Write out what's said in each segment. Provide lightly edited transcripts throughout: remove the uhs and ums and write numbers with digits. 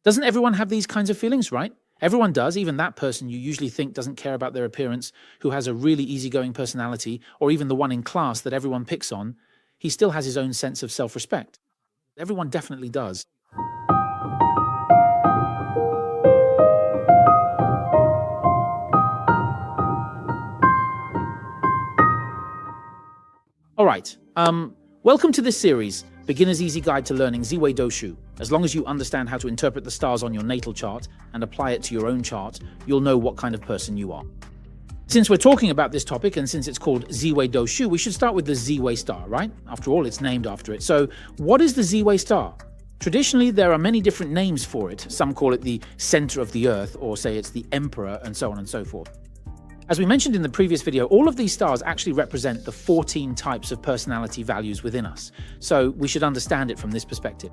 Doesn't everyone have these kinds of feelings, right? Everyone does, even that person you usually think doesn't care about their appearance, who has a really easygoing personality, or even the one in class that everyone picks on, he still has his own sense of self-respect. Everyone definitely does. All right, welcome to this series, Beginner's Easy Guide to Learning Zi Wei Doshu. As long as you understand how to interpret the stars on your natal chart and apply it to your own chart, you'll know what kind of person you are. Since we're talking about this topic, and since it's called Zi Wei Doshu, we should start with the Zi Wei Star, right? After all, it's named after it. So, what is the Zi Wei Star? Traditionally, there are many different names for it. Some call it the center of the earth, or say it's the emperor, and so on and so forth. As we mentioned in the previous video, all of these stars actually represent the 14 types of personality values within us. So we should understand it from this perspective.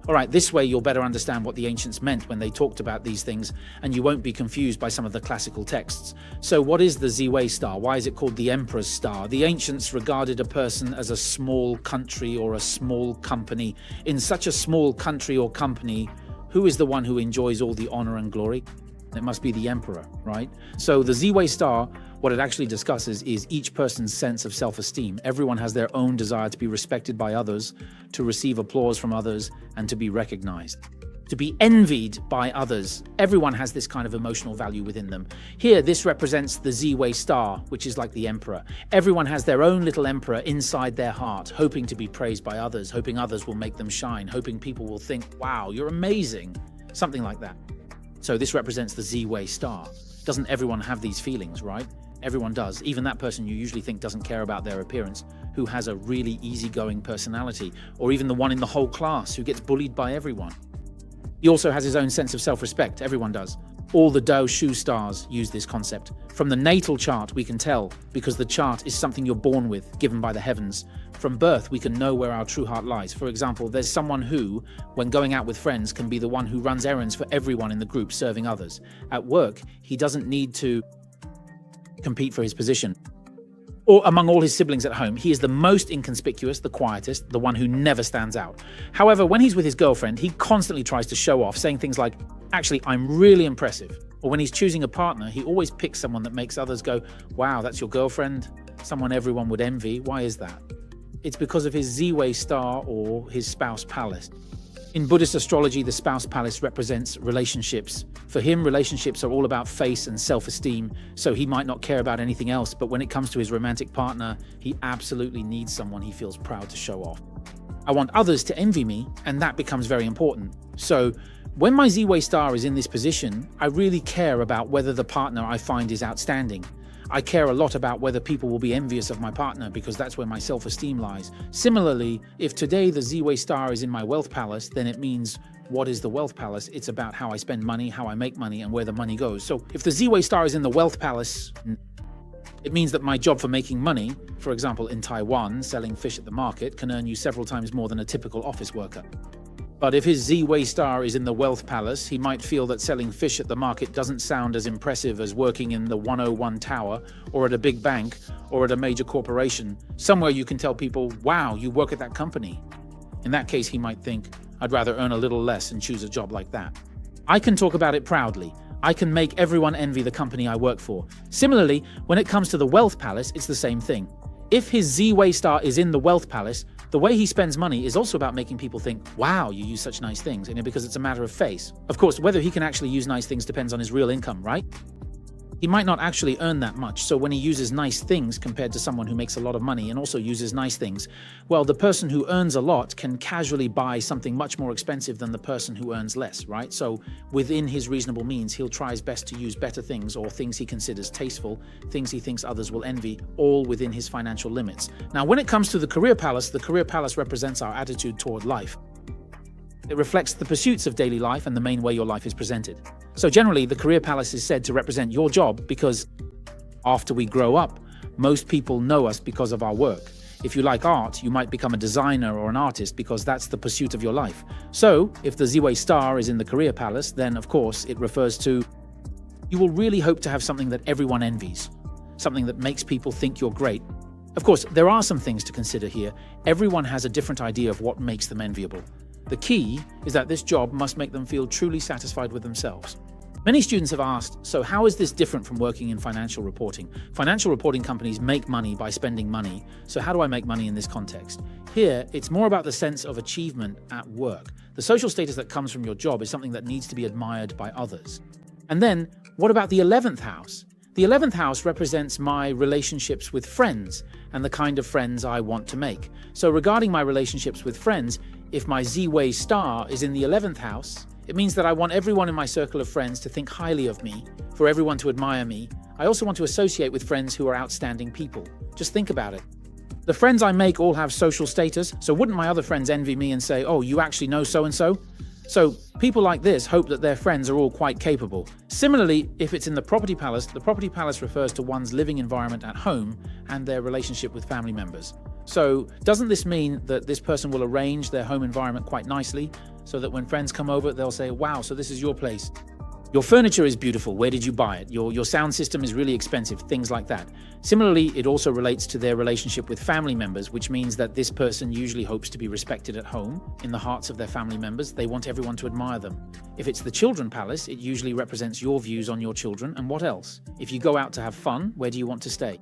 All right, this way you'll better understand what the ancients meant when they talked about these things, and you won't be confused by some of the classical texts. So what is the Zi Wei Star? Why is it called the Emperor's Star? The ancients regarded a person as a small country or a small company. In such a small country or company, who is the one who enjoys all the honor and glory? It must be the emperor, right? So the Zi Wei Star, what it actually discusses is each person's sense of self-esteem. Everyone has their own desire to be respected by others, to receive applause from others, and to be recognized. To be envied by others. Everyone has this kind of emotional value within them. Here, this represents the Zi Wei Star, which is like the emperor. Everyone has their own little emperor inside their heart, hoping to be praised by others, hoping others will make them shine, hoping people will think, wow, you're amazing. Something like that. So this represents the Zi Wei Star. Doesn't everyone have these feelings, right? Everyone does. Even that person you usually think doesn't care about their appearance, who has a really easygoing personality, or even the one in the whole class who gets bullied by everyone. He also has his own sense of self-respect. Everyone does. All the Dao Shu stars use this concept. From the natal chart, we can tell, because the chart is something you're born with, given by the heavens. From birth, we can know where our true heart lies. For example, there's someone who, when going out with friends, can be the one who runs errands for everyone in the group, serving others. At work, he doesn't need to compete for his position. Or among all his siblings at home, he is the most inconspicuous, the quietest, the one who never stands out. However, when he's with his girlfriend, he constantly tries to show off, saying things like, actually, I'm really impressive. Or when he's choosing a partner, he always picks someone that makes others go, wow, that's your girlfriend? Someone everyone would envy. Why is that? It's because of his Zi Wei Star or his spouse palace. In Buddhist astrology, the spouse palace represents relationships. For him, relationships are all about face and self-esteem, so he might not care about anything else, but when it comes to his romantic partner, he absolutely needs someone he feels proud to show off. I want others to envy me, and that becomes very important. So, when my Zi Wei Star is in this position, I really care about whether the partner I find is outstanding. I care a lot about whether people will be envious of my partner because that's where my self-esteem lies. Similarly, if today the Zi Wei Star is in my wealth palace, then it means what is the wealth palace? It's about how I spend money, how I make money, and where the money goes. So if the Zi Wei Star is in the wealth palace, it means that my job for making money, for example in Taiwan, selling fish at the market, can earn you several times more than a typical office worker. But if his Zi Wei Star is in the wealth palace, he might feel that selling fish at the market doesn't sound as impressive as working in the 101 Tower, or at a big bank, or at a major corporation, somewhere you can tell people, wow, you work at that company. In that case, he might think, I'd rather earn a little less and choose a job like that. I can talk about it proudly. I can make everyone envy the company I work for. Similarly, when it comes to the wealth palace, it's the same thing. If his Zi Wei Star is in the wealth palace, the way he spends money is also about making people think, wow, you use such nice things, because it's a matter of face. Of course, whether he can actually use nice things depends on his real income, right? He might not actually earn that much, so when he uses nice things compared to someone who makes a lot of money and also uses nice things, well, the person who earns a lot can casually buy something much more expensive than the person who earns less, right? So within his reasonable means, he'll try his best to use better things or things he considers tasteful, things he thinks others will envy, all within his financial limits. Now, when it comes to the career palace represents our attitude toward life. It reflects the pursuits of daily life and the main way your life is presented. So generally, the career palace is said to represent your job because after we grow up, most people know us because of our work. If you like art, you might become a designer or an artist because that's the pursuit of your life. So if the Zi Wei Star is in the career palace, then of course it refers to you will really hope to have something that everyone envies, something that makes people think you're great. Of course, there are some things to consider here. Everyone has a different idea of what makes them enviable. The key is that this job must make them feel truly satisfied with themselves. Many students have asked, so how is this different from working in financial reporting? Financial reporting companies make money by spending money, so how do I make money in this context? Here, it's more about the sense of achievement at work. The social status that comes from your job is something that needs to be admired by others. And then, what about the 11th house? The 11th house represents my relationships with friends and the kind of friends I want to make. So regarding my relationships with friends, if my Zi Wei Star is in the 11th house, it means that I want everyone in my circle of friends to think highly of me, for everyone to admire me. I also want to associate with friends who are outstanding people. Just think about it. The friends I make all have social status, so wouldn't my other friends envy me and say, oh, you actually know so-and-so? So people like this hope that their friends are all quite capable. Similarly, if it's in the property palace refers to one's living environment at home and their relationship with family members. So doesn't this mean that this person will arrange their home environment quite nicely so that when friends come over, they'll say, wow, so this is your place. Your furniture is beautiful. Where did you buy it? Your sound system is really expensive, things like that. Similarly, it also relates to their relationship with family members, which means that this person usually hopes to be respected at home, in the hearts of their family members. They want everyone to admire them. If it's the children palace, it usually represents your views on your children and what else. If you go out to have fun, where do you want to stay?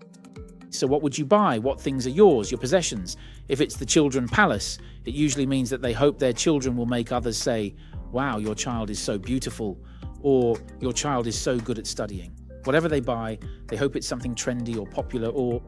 So what would you buy? What things are yours, your possessions? If it's the children palace, it usually means that they hope their children will make others say, wow, your child is so beautiful, or your child is so good at studying. Whatever they buy, they hope it's something trendy or popular, or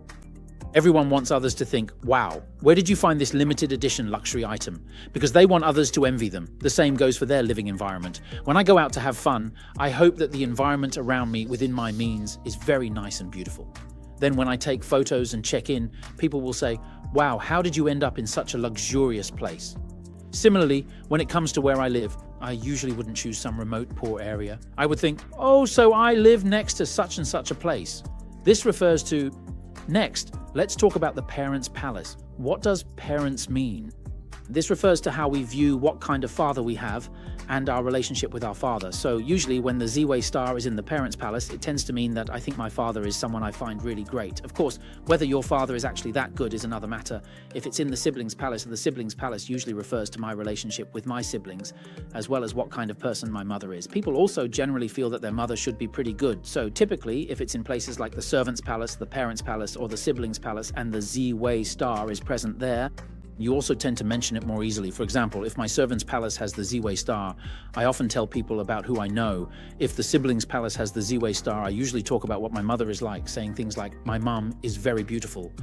everyone wants others to think, wow, where did you find this limited edition luxury item? Because they want others to envy them. The same goes for their living environment. When I go out to have fun, I hope that the environment around me within my means is very nice and beautiful. Then when I take photos and check in, people will say, wow, how did you end up in such a luxurious place? Similarly, when it comes to where I live, I usually wouldn't choose some remote poor area. I would think, oh, so I live next to such and such a place. This refers to, next, let's talk about the parents' palace. What does parents mean? This refers to how we view what kind of father we have and our relationship with our father. So usually when the Zi Wei Star is in the parents' palace, it tends to mean that I think my father is someone I find really great. Of course, whether your father is actually that good is another matter. If it's in the siblings' palace, the siblings' palace usually refers to my relationship with my siblings, as well as what kind of person my mother is. People also generally feel that their mother should be pretty good. So typically, if it's in places like the servants' palace, the parents' palace, or the siblings' palace, and the Zi Wei Star is present there, you also tend to mention it more easily. For example, if my servant's palace has the Zi Wei Star, I often tell people about who I know. If the siblings' palace has the Zi Wei Star, I usually talk about what my mother is like, saying things like, my mum is very beautiful.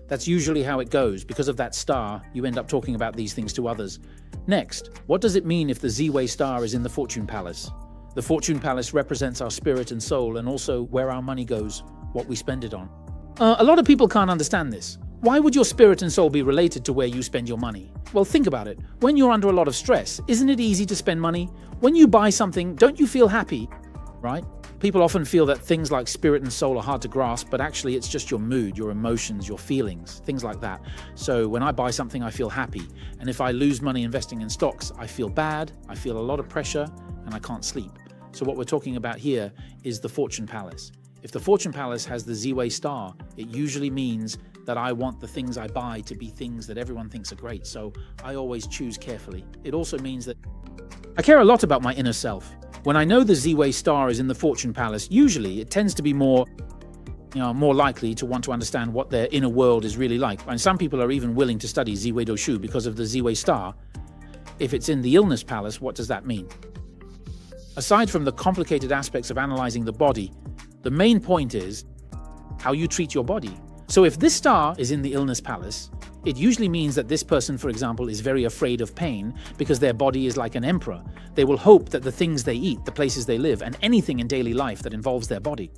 That's usually how it goes. Because of that star, you end up talking about these things to others. Next, what does it mean if the Zi Wei Star is in the fortune palace? The fortune palace represents our spirit and soul, and also where our money goes, what we spend it on. A lot of people can't understand this. Why would your spirit and soul be related to where you spend your money? Well, think about it. When you're under a lot of stress, isn't it easy to spend money? When you buy something, don't you feel happy, right? People often feel that things like spirit and soul are hard to grasp, but actually it's just your mood, your emotions, your feelings, things like that. So when I buy something, I feel happy. And if I lose money investing in stocks, I feel bad, I feel a lot of pressure, and I can't sleep. So what we're talking about here is the fortune palace. If the fortune palace has the Zi Wei Star, it usually means that I want the things I buy to be things that everyone thinks are great, so I always choose carefully. It also means that I care a lot about my inner self. When I know the Zi Wei Star is in the fortune palace, usually it tends to be more likely to want to understand what their inner world is really like. And some people are even willing to study Zi Wei Doshu because of the Zi Wei Star. If it's in the illness palace, what does that mean? Aside from the complicated aspects of analyzing the body, the main point is how you treat your body. So if this star is in the illness palace, it usually means that this person, for example, is very afraid of pain because their body is like an emperor. They will hope that the things they eat, the places they live, and anything in daily life that involves their body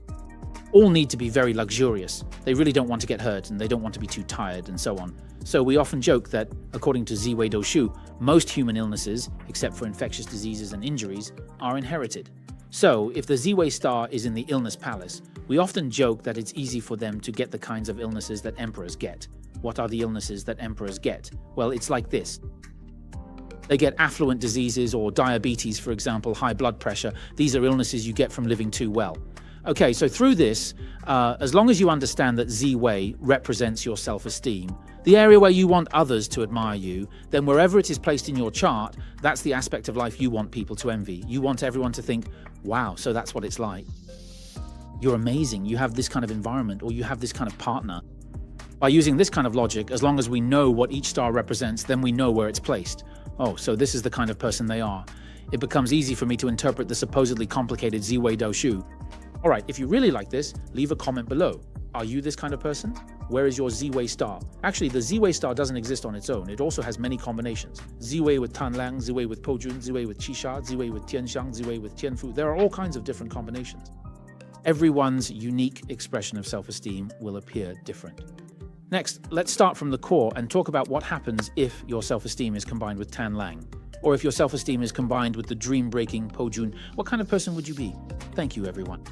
all need to be very luxurious. They really don't want to get hurt and they don't want to be too tired and so on. So we often joke that, according to Zi Wei Doshu, most human illnesses, except for infectious diseases and injuries, are inherited. So if the Zi Wei Star is in the illness palace, we often joke that it's easy for them to get the kinds of illnesses that emperors get. What are the illnesses that emperors get? Well, it's like this. They get affluent diseases or diabetes, for example, high blood pressure. These are illnesses you get from living too well. Okay, so through this, as long as you understand that Zi Wei represents your self-esteem, the area where you want others to admire you, then wherever it is placed in your chart, that's the aspect of life you want people to envy. You want everyone to think, wow, so that's what it's like. You're amazing, you have this kind of environment, or you have this kind of partner. By using this kind of logic, as long as we know what each star represents, then we know where it's placed. Oh, so this is the kind of person they are. It becomes easy for me to interpret the supposedly complicated Zi Wei Doshu. All right, if you really like this, leave a comment below. Are you this kind of person? Where is your Zi Wei star? Actually, the Zi Wei star doesn't exist on its own. It also has many combinations. Zi Wei with Tanlang, Zi Wei with Poujun, Zi Wei with Qisha, Zi Wei with Tianxiang, Zi Wei with Tianfu. There are all kinds of different combinations. Everyone's unique expression of self-esteem will appear different. Next, let's start from the core and talk about what happens if your self-esteem is combined with Tanlang. Or if your self-esteem is combined with the dream-breaking Poujun, what kind of person would you be? Thank you, everyone.